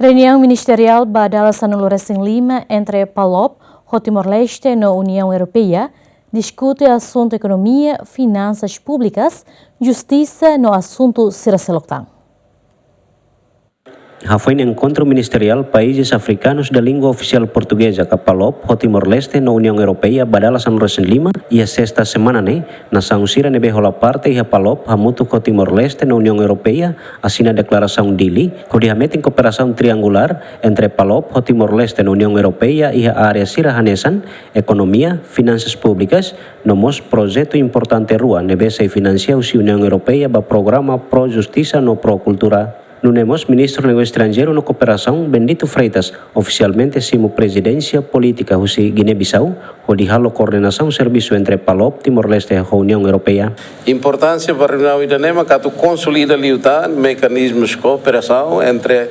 Reunião ministerial badala Sanulu Recém Lima entre PALOP e Timor-Leste na União Europeia discute assunto economia, finanças públicas, justiça no assunto Siraseloctang. Foi no encontro ministerial países africanos da língua oficial portuguesa que PALOP e Timor-Leste na União Europeia badala Sanulu Recém Lima e a sexta semana nação Sira nebe rola parte e a PALOP hamutu com Timor-Leste na União Europeia assina declaração Dili que em cooperação triangular entre PALOP e Timor-Leste na União Europeia e a área Sira Hanesan, economia, finanças públicas, nomos projeto importante rua nebe se financia a União Europeia ba programa pro justiça no pro cultura. Nunemos ministro do Negócio Estrangeiro na Cooperação Bendito Freitas, oficialmente simo presidência política husi Guiné-Bissau, o de halo coordenação serviço entre PALOP, Timor-Leste e a União Europeia. Importância para a União Idanema que tu consolida liutan mecanismos de cooperação entre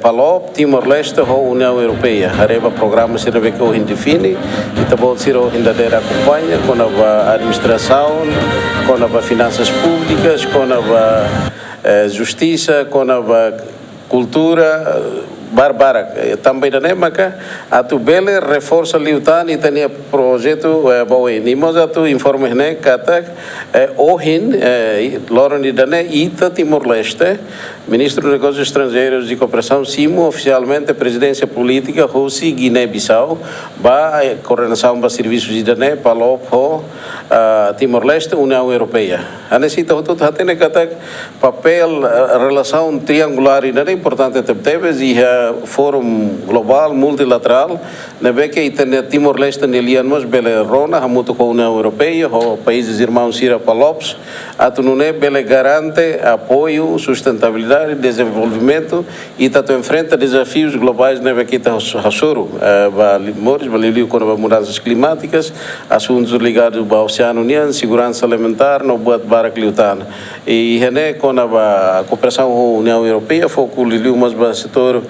PALOP, Timor-Leste e a União Europeia. Areba programa se rebe que o define e também se o hindadeira acompanha com a administração, com a finanças públicas, com a justiça, com a cultura barbara. Também da Nemaca, a tu bele reforça liutan e tem projeto boi. Nimos a tu informe ne kata ohin lorani dane ita Timor-Leste, ministro dos Negócios Estrangeiros e Cooperação simo oficialmente presidência política Rússia Guiné-Bissau, ba coordenação ba serviços de dane PALOP Timor-Leste União Europeia. A necessita tudo hatene kata papel relação triangular e é importante tebes e fórum global multilateral nebe que itene Timor-Leste nelian mas bele rona hamuto com a União Europeia o países irmãos Sira PALOPs atunune bele garante apoio sustentabilidade e desenvolvimento e tato enfrenta desafios globais nebe que ta hasuru ba limores ba liu com mudanças climáticas assuntos ligados ao Oceano União segurança alimentar no buat barak liutan e hene com a cooperação com a União Europeia foco liu mas ba setor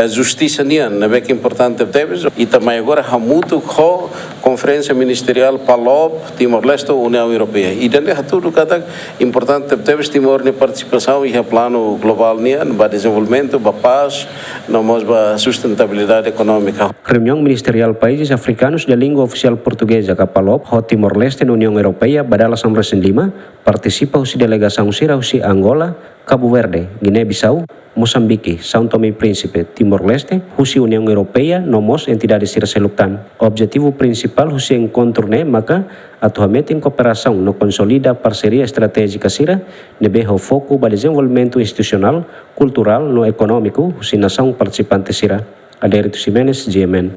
justiça nian nebe que importante tebes e também agora hamutu com conferência ministerial PALOP Timor-Leste União Europeia e dane tudo cada importante tebes Timor ne participação e plano global nian ba desenvolvimento ba paz no mos ba sustentabilidade econômica. Reunião ministerial países africanos da língua oficial portuguesa que PALOP e Timor-Leste na União Europeia badala Sanulu Recém Lima participa usi delegação Sira usi Angola, Cabo Verde, Guiné-Bissau, Moçambique, São Tomé e Príncipe, Timor-Leste, husi União Europeia, nomos entidades Siraseloctang. O objetivo principal husi encontro maka atualmente em cooperação no consolida parceria estratégica Sira, nebe o foco para desenvolvimento institucional, cultural, no econômico, husi nação participante Sira. Adérito Ximenes, GMN.